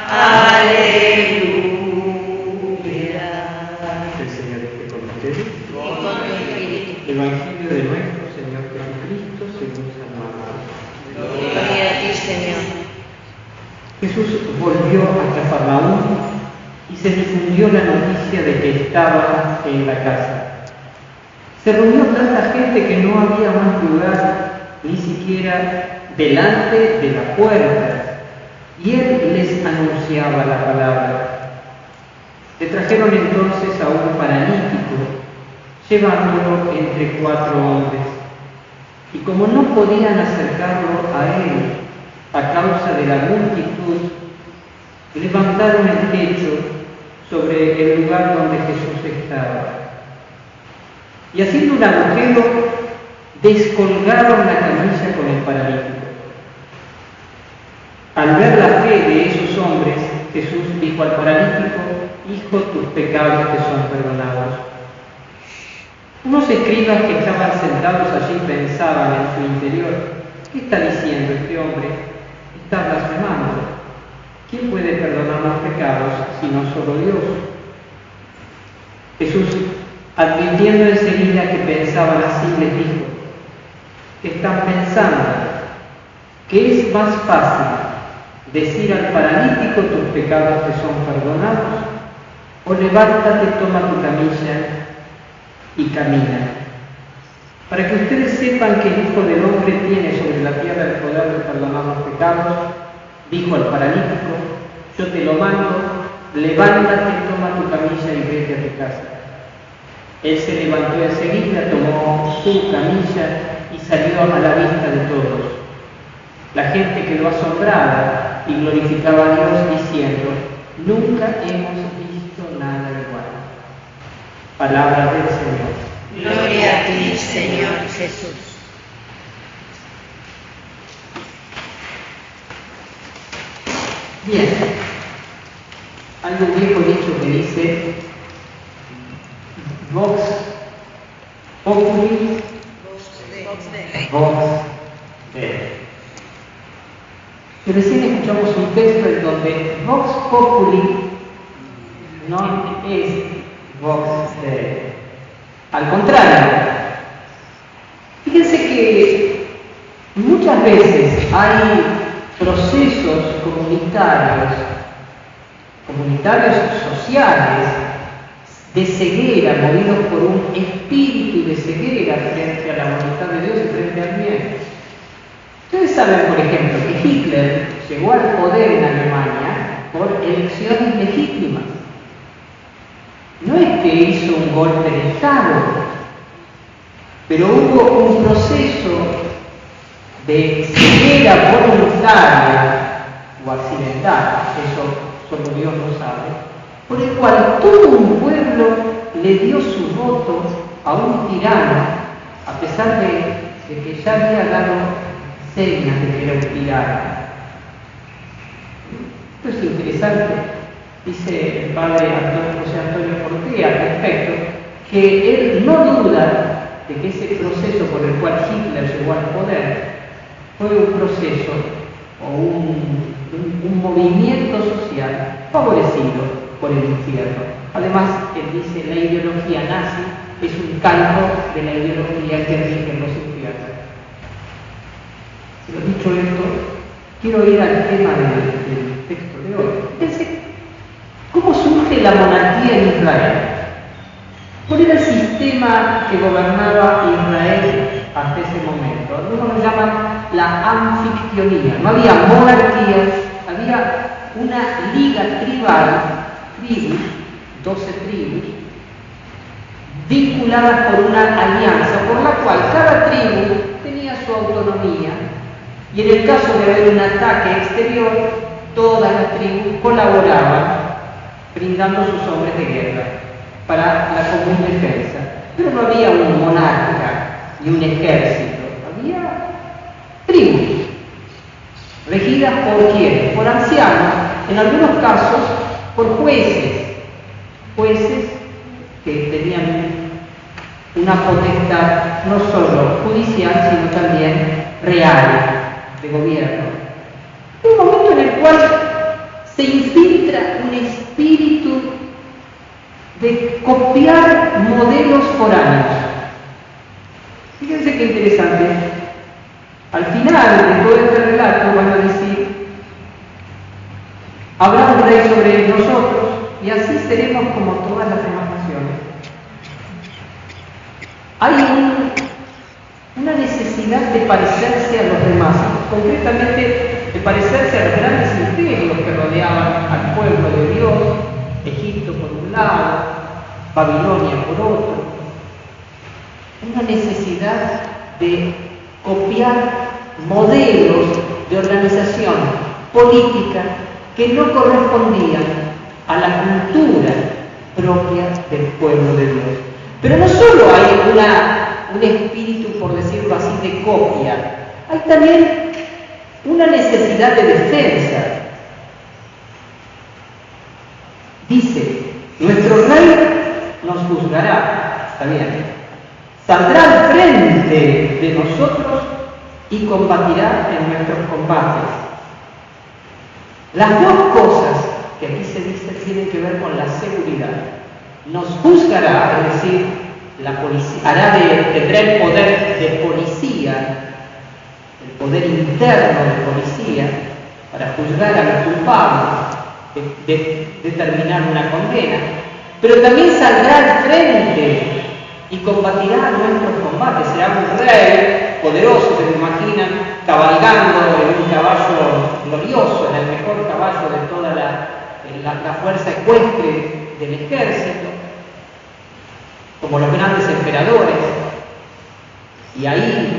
aleluya. El Señor esté con ustedes. Y con tu espíritu. Evangelio de nuestro Señor Jesucristo según San Marcos. Gloria a ti, Señor. Jesús volvió a Cafarnaúm y se difundió la noticia de que estaba en la casa. Se reunió tanta gente que no había más lugar, ni siquiera delante de la puerta, y él les anunciaba la palabra. Le trajeron entonces a un paralítico, llevándolo entre 4 hombres, y como no podían acercarlo a él a causa de la multitud, levantaron el techo sobre el lugar donde Jesús estaba. Y haciendo un agujero, descolgaron la camilla con el paralítico. Al ver la fe de esos hombres, Jesús dijo al paralítico: Hijo, tus pecados te son perdonados. Unos escribas que estaban sentados allí pensaban en su interior: ¿qué está diciendo este hombre? Está blasfemando. ¿Quién puede perdonar los pecados sino solo Dios? Jesús, advirtiendo enseguida que pensaban así, les dijo: ¿qué están pensando? ¿Que es más fácil decir al paralítico tus pecados te son perdonados? O levántate, toma tu camilla y camina. Para que ustedes sepan que el Hijo del Hombre tiene sobre la tierra el poder de perdonar los pecados, dijo al paralítico: yo te lo mando, levántate, toma tu camilla y vete a tu casa. Él se levantó enseguida, tomó su camilla y salió a la vista de todos. La gente quedó asombrada y glorificaba a Dios diciendo: nunca hemos visto nada igual. Palabra del Señor. Gloria a ti, Señor Jesús. Bien, hay un viejo dicho que dice: Vox populi, Vox Dei. Y recién escuchamos un texto en donde Vox populi no es Vox Dei. Al contrario, fíjense que muchas veces hay procesos comunitarios sociales de ceguera, movidos por un espíritu de ceguera frente a la voluntad de Dios y frente al bien. Ustedes saben, por ejemplo, que Hitler llegó al poder en Alemania por elecciones legítimas. No es que hizo un golpe de Estado, pero hubo un proceso de ceguera voluntaria o accidental, eso solo Dios lo sabe, por el cual todo un pueblo le dio su voto a un tirano, a pesar de que ya había dado señas de que era un tirano. Esto es interesante. Dice el padre José Antonio Portea al respecto, que él no duda de que ese proceso por el cual Hitler llegó al poder fue un proceso o un movimiento social favorecido por el infierno. Además, él dice: la ideología nazi es un calco de la ideología que rige en los infiernos. Pero dicho esto, quiero ir al tema del texto de hoy. Fíjense cómo surge la monarquía en Israel. ¿Cuál era el sistema que gobernaba Israel hasta ese momento? Algunos lo llaman la anfictionía. No había monarquías, había una liga tribal, tribus, 12 tribus, vinculadas por una alianza por la cual cada tribu tenía su autonomía, y en el caso de haber un ataque exterior, todas las tribus colaboraban brindando sus hombres de guerra para la común defensa. Pero no había un monarca ni un ejército, había tribus regidas por quiénes, por ancianos, en algunos casos por jueces que tenían una potestad no solo judicial sino también real de gobierno. Un momento en el cual de copiar modelos foráneos. Fíjense qué interesante. Al final de todo este relato van a decir: habrá un rey sobre nosotros y así seremos como todas las demás naciones. Hay una necesidad de parecerse a los demás, concretamente de parecerse a los grandes imperios que rodeaban al pueblo de Dios: Egipto por un lado, Babilonia por otro. Una necesidad de copiar modelos de organización política que no correspondían a la cultura propia del pueblo de Dios. Pero no solo hay un espíritu, por decirlo así, de copia, hay también una necesidad de defensa. Dice: nuestro rey nos juzgará, está bien, saldrá al frente de nosotros y combatirá en nuestros combates. Las dos cosas que aquí se dice tienen que ver con la seguridad. Nos juzgará, es decir, la policía, tendrá el poder de policía, el poder interno de policía, para juzgar a los culpables, de determinar una condena, pero también saldrá al frente y combatirá nuestros combates. Será un rey poderoso, se lo imaginan, cabalgando en un caballo glorioso, en el mejor caballo de toda la fuerza ecuestre del ejército, como los grandes emperadores, y ahí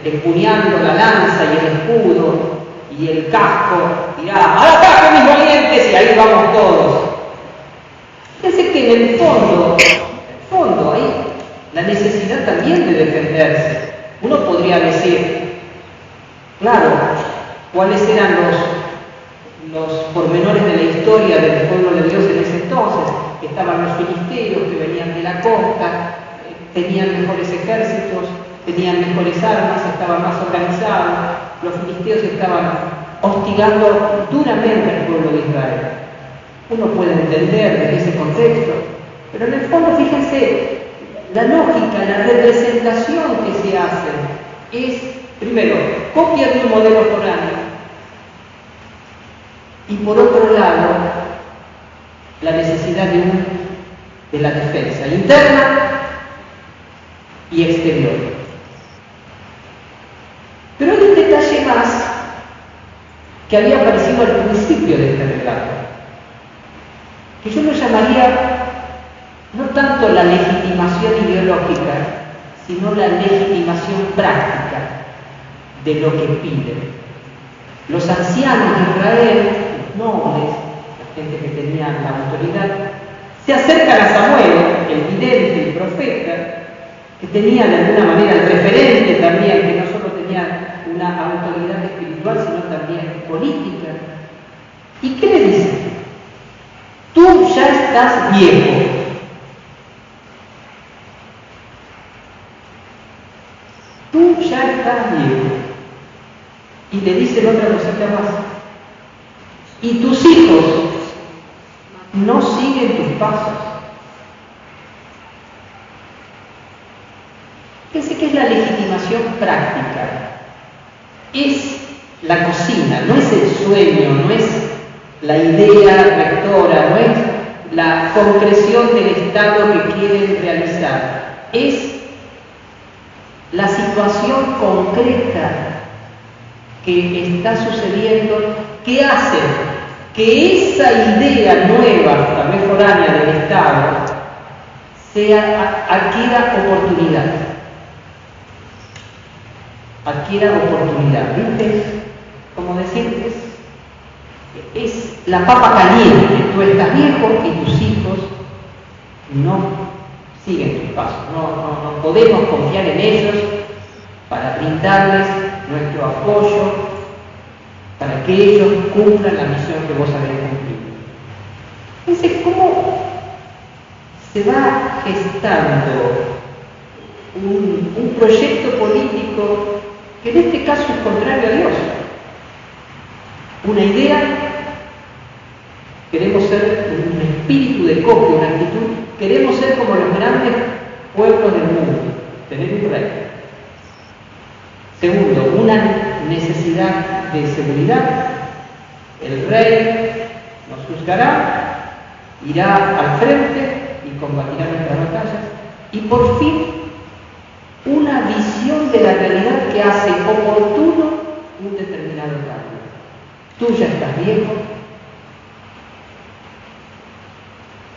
empuñando la lanza y el escudo y el casco, dirá: ¡al ataque, mis valientes! Y ahí vamos todos. Fíjense que en el fondo hay la necesidad también de defenderse. Uno podría decir, claro, ¿cuáles eran los pormenores de la historia del pueblo de Dios en ese entonces? Estaban los filisteos que venían de la costa, tenían mejores ejércitos, tenían mejores armas, estaban más organizados. Los filisteos estaban hostigando duramente al pueblo de Israel. Uno puede entender desde ese contexto, pero en el fondo, fíjense, la lógica, la representación que se hace es, primero, copia de un modelo foráneo, y por otro lado, la necesidad de la defensa interna y exterior. Pero hay un detalle más que había aparecido al principio de este relato, que yo lo llamaría no tanto la legitimación ideológica, sino la legitimación práctica de lo que piden. Los ancianos de Israel, los nobles, la gente que tenía la autoridad, se acercan a Samuel, el vidente, el profeta, que tenía de alguna manera el referente también, que no solo tenía una autoridad espiritual, sino también política. ¿Y qué le dice? Tú ya estás viejo. Tú ya estás viejo. Y le dicen otra cosita más. Y tus hijos no siguen tus pasos. Fíjense que es la legitimación práctica. Es la cocina, no es el sueño, no es la idea rectora, no es la concreción del Estado que quieren realizar. Es la situación concreta que está sucediendo, que hace que esa idea nueva, tal vez foránea del Estado, adquiera oportunidad. Adquiera oportunidad. ¿Viste? Como decir, es la papa caliente. Tú estás viejo y tus hijos no siguen tus pasos. No podemos confiar en ellos para brindarles nuestro apoyo, para que ellos cumplan la misión que vos habéis cumplido. Fíjense cómo se va gestando un proyecto político que en este caso es contrario a Dios. Una idea, queremos ser un espíritu de copia, una actitud queremos ser como los grandes pueblos del mundo, tener un rey. Segundo, una necesidad de seguridad. El rey nos juzgará, irá al frente y combatirá nuestras batallas. Y por fin, una visión de la realidad que hace oportuno un determinado cambio. Tú ya estás viejo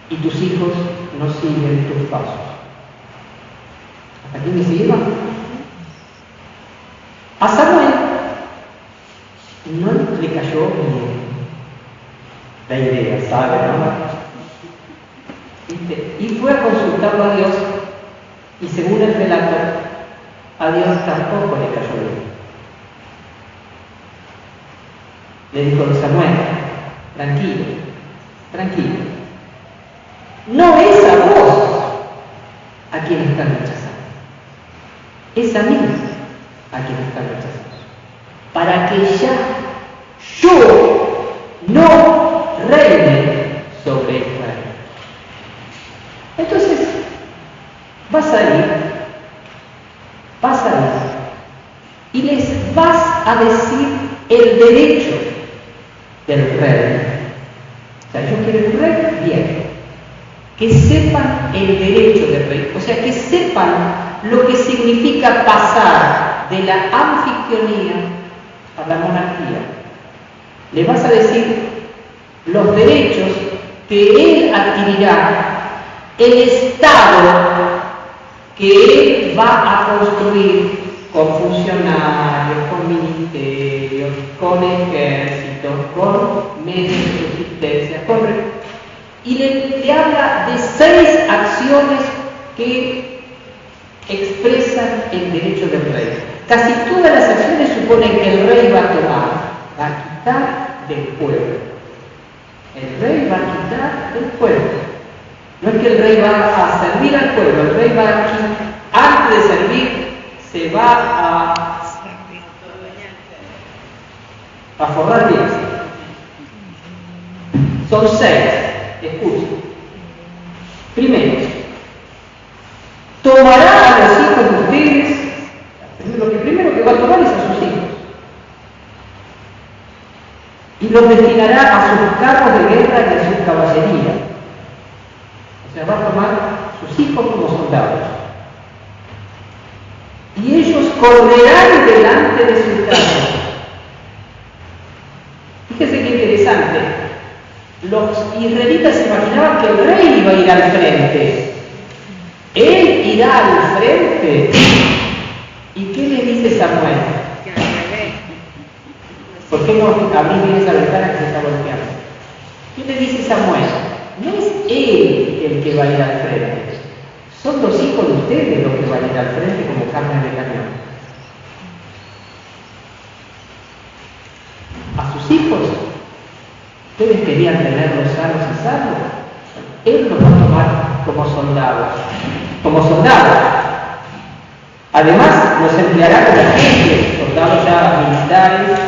y tus hijos no siguen tus pasos. ¿Hasta aquí me siguen? A Samuel no le cayó bien la idea, ¿sabe? ¿No? Y fue a consultarlo a Dios, y según el relato, a Dios tampoco le cayó bien. Le dijo Samuel, tranquilo, tranquilo. No es a vos a quien están rechazando, es a mí a quien están rechazando. Para que ya yo no reine sobre Israel. Entonces, vas a ir y les vas a decir el derecho del rey. O sea, yo quiero un rey bien, que sepan el derecho del rey, o sea, que sepan lo que significa pasar de la anfitrionía a la monarquía. Le vas a decir los derechos que él adquirirá, el Estado que él va a construir con funcionarios, con ministerios, con ejércitos, con medios de subsistencia, y le habla de 6 acciones que expresan el derecho del rey. Casi todas las acciones suponen que el rey va a tomar, va a quitar del pueblo. El rey va a quitar del pueblo. No es que el rey va a servir al pueblo, el rey va a, antes de servir, se va a forrar bien. Son 6, escuchen. Primero, tomará a los hijos de ustedes, lo que primero que va a tomar es a sus hijos, y los destinará a sus carros de guerra y a su caballería. O sea, va a tomar sus hijos como soldados. Y ellos correrán delante de sus carros. Fíjense qué interesante. Los israelitas se imaginaban que el rey iba a ir al frente. Él irá al frente. ¿Y qué le dice Samuel? ¿Por qué no abrís bien esa ventana que se está golpeando? ¿Qué le dice Samuel? No es él el que va a ir al frente. Son los hijos de ustedes los que van a ir al frente como carne de cañón. A sus hijos, ustedes querían tenerlos sanos y salvos. Él los va a tomar como soldados. Como soldados. Además, los empleará como agentes, soldados ya militares,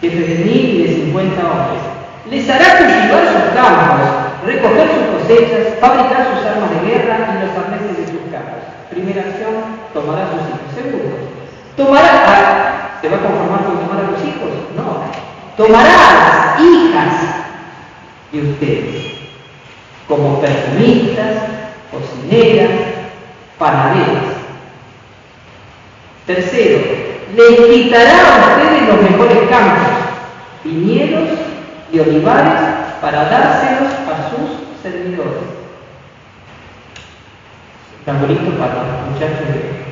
jefes de 1000 y de 50 hombres. Les hará cultivar sus campos, recoger sus cosechas, fabricar sus armas de guerra y los arneses de sus carros. Primera acción, tomará a sus hijos. Segundo, ¿se va a conformar con tomar a los hijos? No. Tomará a las hijas de ustedes como perfumistas, cocineras, panaderas. Tercero, les quitará a ustedes los mejores campos, viñedos y olivares para dárselos a sus servidores. Tan bonito para los muchachos de...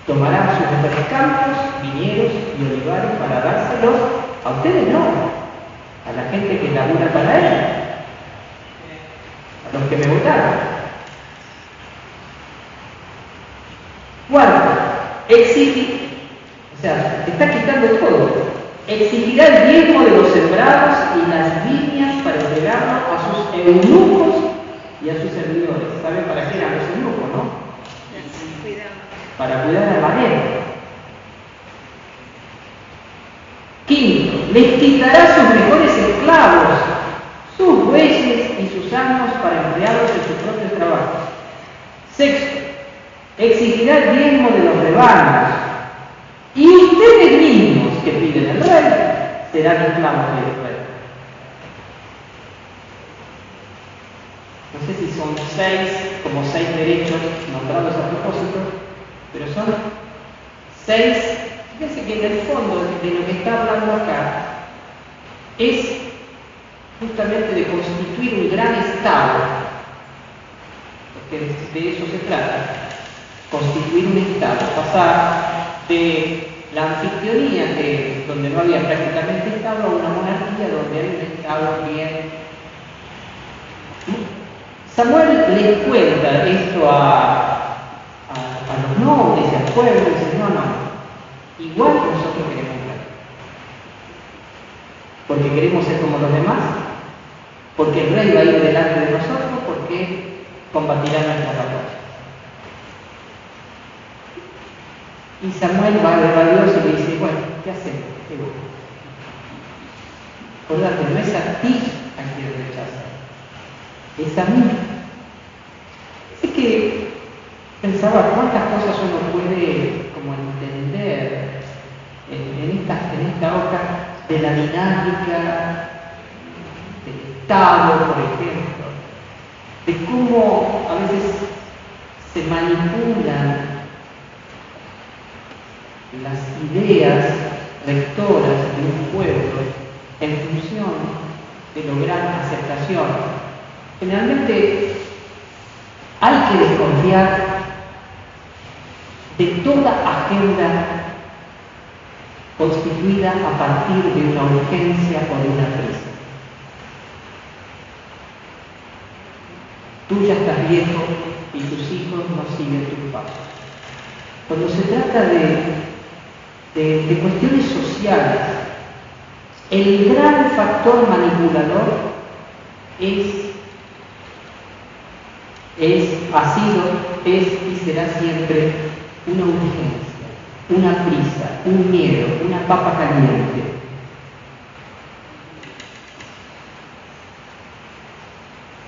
Tomará sus mejores campos, viñedos y olivares para dárselos a ustedes, no, a la gente que labura para él, a los que me votaron. Cuarto, exige, o sea, está quitando todo. Exigirá el diezmo de los sembrados y las viñas para entregarlo a sus eunucos y a sus servidores. ¿Saben para qué eran los eunucos, no? Para cuidar al banero. Quinto, les quitará sus mejores esclavos, sus bueyes y sus asnos para emplearlos en sus propios trabajos. Sexto, exigirá el diezmo de los rebaños, y ustedes mismos que piden el rey serán esclavos del rey. No sé si son seis derechos nombrados a propósito, pero son 6. Fíjense que en el fondo de lo que está hablando acá es justamente de constituir un gran Estado, porque de eso se trata, constituir un Estado, pasar de la anfitrionía, donde no había prácticamente Estado, a una monarquía donde hay un Estado bien. Samuel les cuenta esto a los nobles y al pueblo, y dice, no, igual nosotros queremos ver. Porque queremos ser como los demás, porque el rey va a ir delante de nosotros, porque combatirá nuestra batalla. Y Samuel va a ver a Dios y le dice, bueno, ¿qué hacemos? ¿Qué bueno? Acordate, no es a ti a quien rechazar, es a mí. Es que pensaba cuántas cosas uno puede como entender en esta hoja de la dinámica del Estado, por ejemplo, de cómo a veces se manipulan las ideas rectoras de un pueblo en función de lograr aceptación. Generalmente hay que desconfiar de toda agenda constituida a partir de una urgencia o de una prisa. Tú ya estás viejo y tus hijos no siguen tus pasos. Cuando se trata de cuestiones sociales, el gran factor manipulador ha sido y será siempre una urgencia, una prisa, un miedo, una papa caliente.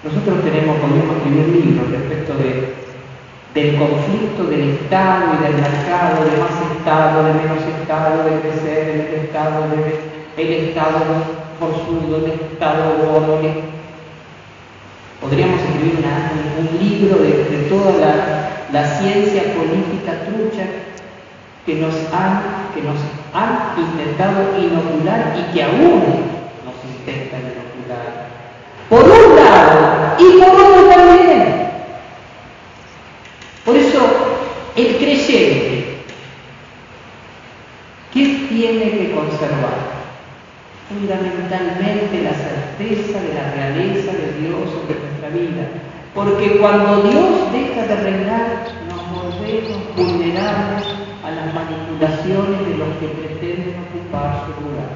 Nosotros tenemos, podemos escribir un libro respecto del conflicto del Estado y del mercado, de más Estado, de menos Estado, de crecer en el Estado, el Estado forzudo, el Estado gordo. Podríamos escribir un libro de toda la ciencia política trucha que nos han intentado inocular y que aún nos intentan inocular. Por un lado y por otro también. Por eso, el creyente, ¿qué tiene que conservar? Fundamentalmente la certeza de la realeza de Dios sobre nuestra vida. Porque cuando Dios deja de reinar, nos volvemos vulnerables a las manipulaciones de los que pretenden ocupar su lugar.